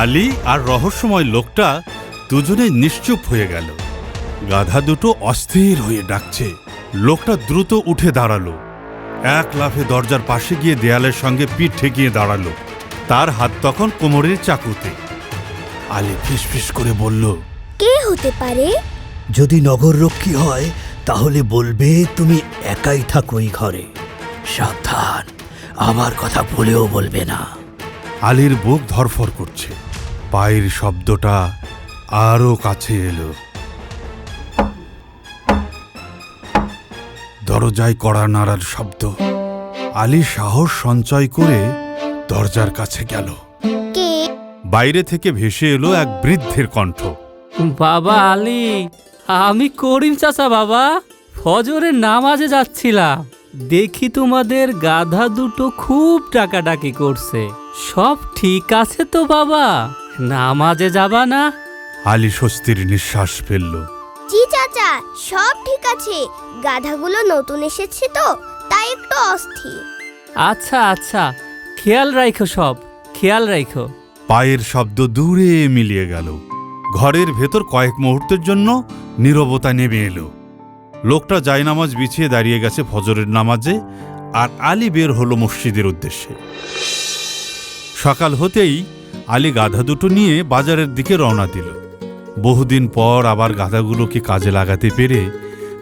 আলী আর রহস্যময় লোকটা দুজনে নিশ্চুপ হয়ে গেল। গাধা দুটো অস্থির হয়ে ডাকছে। লোকটা দ্রুত উঠে দাঁড়ালো, এক লাফে দরজার পাশে গিয়ে দেয়ালের সঙ্গে পিঠ ঠেকিয়ে দাঁড়ালো। তার হাত তখন কোমরের চাকুতে। আলী ফিসফিস করে বলল, কে হতে পারে? যদি নগররক্ষী হয় তাহলে বলবে তুমি একাই থাকো এই ঘরে। সাবধান, আমার কথা ভুলেও বলবে না। আলীর বুক ধরফর করছে। পায়ের শব্দটা আরো কাছে এলো। দরজায় কড়া নাড়ার শব্দ। আলী সাহস সঞ্চয় করে দরজার কাছে গেল। কে? বাইরে থেকে ভেসে এলো এক বৃদ্ধের কণ্ঠ। বাবা আলী, আমি করিম চাচা বাবা। ফজরের নামাজে যাচ্ছিলাম, দেখি তোমাদের গাধা দুটো খুব ডাকাডাকি করছে। সব ঠিক আছে তো বাবা? নামাজে যাবা না? আলী স্বস্তির নিঃশ্বাস ফেলল। জি চাচা, সব ঠিক আছে। গাধাগুলো নতুন এসেছে তো, তাই একটু অস্থির। আচ্ছা আচ্ছা, খেয়াল রাখো, সব খেয়াল রাখো। পায়ের শব্দ দূরে মিলিয়ে গেল। ঘরের ভেতর কয়েক মুহূর্তের জন্য নীরবতা নেমে এলো। লোকটা জায়নামাজ বিছিয়ে দাঁড়িয়ে গেছে ফজরের নামাজে, আর আলী বের হলো মসজিদের উদ্দেশ্যে। সকাল হতেই আলী গাধা দুটো নিয়ে বাজারের দিকে রওনা দিল। বহুদিন পর আবার গাধাগুলোকে কাজে লাগাতে পেরে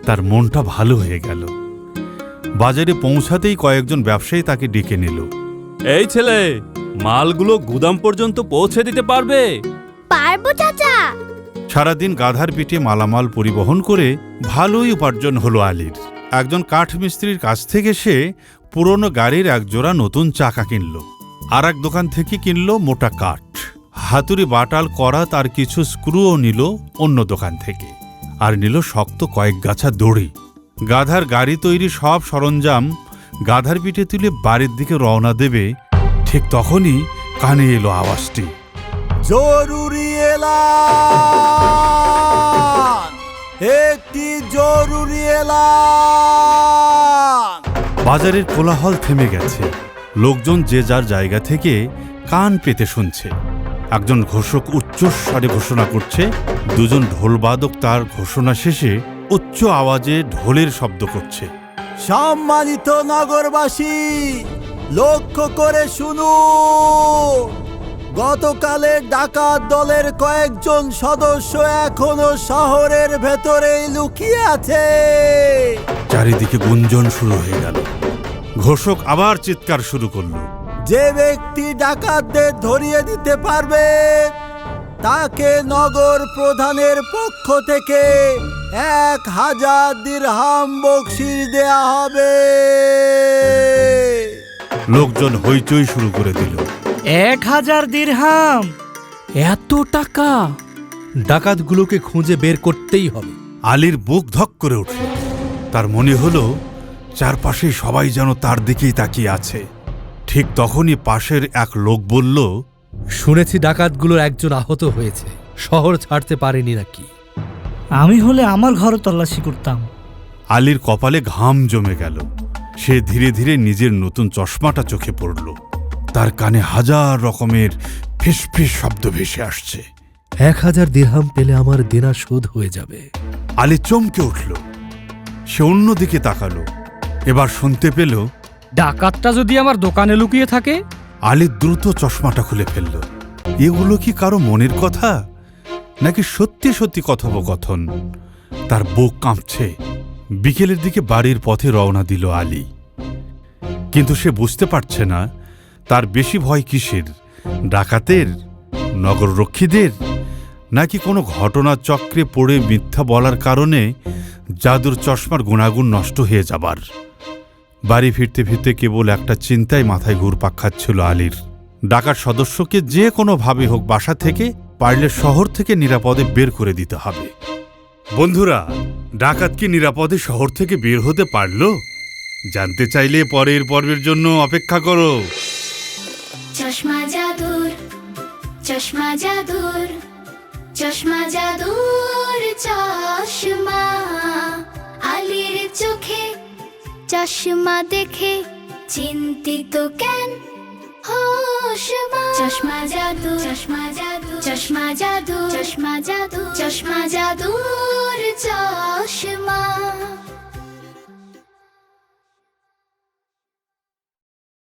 তার মনটা ভালো হয়ে গেল। বাজারে পৌঁছাতেই কয়েকজন ব্যবসায়ী তাকে ডেকে নিল। এই ছেলে, মালগুলো গুদাম পর্যন্ত পৌঁছে দিতে পারবে? পারবো চাচা। সারাদিন গাধার পিঠে মালামাল পরিবহন করে ভালোই উপার্জন হলো আলীর। একজন কাঠমিস্ত্রির কাছ থেকে সে পুরনো গাড়ির একজোড়া নতুন চাকা কিনল। আর এক দোকান থেকে কিনল মোটা কাঠ, হাতুড়ি বাটাল করা তার কিছু স্ক্রুও নিল অন্য দোকান থেকে। আর নিল শক্ত কয়েক গাছা দড়ি। গাধার গাড়ি তৈরি সব সরঞ্জাম গাধার পিঠে তুলে বাড়ির দিকে রওনা দেবে, ঠিক তখনই কানে এলো আওয়াজটি। জরুরি এলান, একটি জরুরি এলান। বাজারের কোলাহল থেমে গেছে। লোকজন যে যার জায়গা থেকে কান পেতে শুনছে। একজন ঘোষক উচ্চস্বরে ঘোষণা করছে, দুজন ঢোলবাদক তার ঘোষণা শেষে উচ্চ আওয়াজে ঢোলের শব্দ করছে। সম্মানিত নগরবাসী, লক্ষ্য করে শুনুন, গতকালের ডাকাত দলের কয়েকজন সদস্য এখনো শহরের ভেতরেই লুকিয়ে আছে। চারিদিকে গুঞ্জন শুরু হয়ে গেল। ঘোষক আবার চিৎকার শুরু করল। যে ব্যক্তি ডাকাতদের ধরিয়ে দিতে পারবে তাকে নগর প্রধানের পক্ষ থেকে 1000 দিরহাম বকশিশ দেয়া হবে। লোকজন হইচই শুরু করে দিল। 1000 দিরহাম? এত টাকা? ডাকাতগুলোকে খুঁজে বের করতেই হবে। আলীর বুক ধক করে উঠল। তার মনে হলো চারপাশে সবাই যেন তার দিকেই তাকিয়ে আছে। ঠিক তখনই পাশের এক লোক বলল, শুনেছি ডাকাতগুলোর একজন আহত হয়েছে, শহর ছাড়তে পারেনি নাকি। আমি হলে আমার ঘর তল্লাশি করতাম। আলীর কপালে ঘাম জমে গেল। সে ধীরে ধীরে নিজের নতুন চশমাটা চোখে পড়ল। তার কানে হাজার রকমের ফিসফিস শব্দ ভেসে আসছে। 1000 দিরহাম পেলে আমার দেনা শোধ হয়ে যাবে। আলী চমকে উঠল। সে অন্যদিকে তাকালো। এবার শুনতে পেল, ডাকাতটা যদি আমার দোকানে লুকিয়ে থাকে? আলী দ্রুত চশমাটা খুলে ফেলল। এগুলো কি কারো মনের কথা, নাকি সত্যি সত্যি কথোপকথন? তার বুক কাঁপছে। বিকেলের দিকে বাড়ির পথে রওনা দিল আলী। কিন্তু সে বুঝতে পারছে না তার বেশি ভয় কিসের, ডাকাতের, নগররক্ষীদের, নাকি কোনো ঘটনার চক্রে পড়ে মিথ্যা বলার কারণে জাদুর চশমার গুণাগুণ নষ্ট হয়ে যাবার। বাড়ি ফিরতে ফিরতে কেবল একটা চিন্তায় মাথায় ঘুরপাক খাচ্ছিল আলীর। ডাকাত সদস্যকে যে কোনোভাবে হোক বাসা থেকে, পারলে শহর থেকে নিরাপদে বের করে দিতে হবে। বন্ধুরা, ডাকাত কি নিরাপদে শহর থেকে বের হতে পারল? জানতে চাইলে পরের পর্বের জন্য অপেক্ষা করো। চশমা জাদুর, চশমা জাদুর, চশমা জাদুর চশমা। আলীর চোখে চশমা দেখে চিন্তিত কেন হলো? চশমা চশমা জাদু চশমা জাদু চশমা জাদু চশমা জাদু চশমা জাদুর চশমা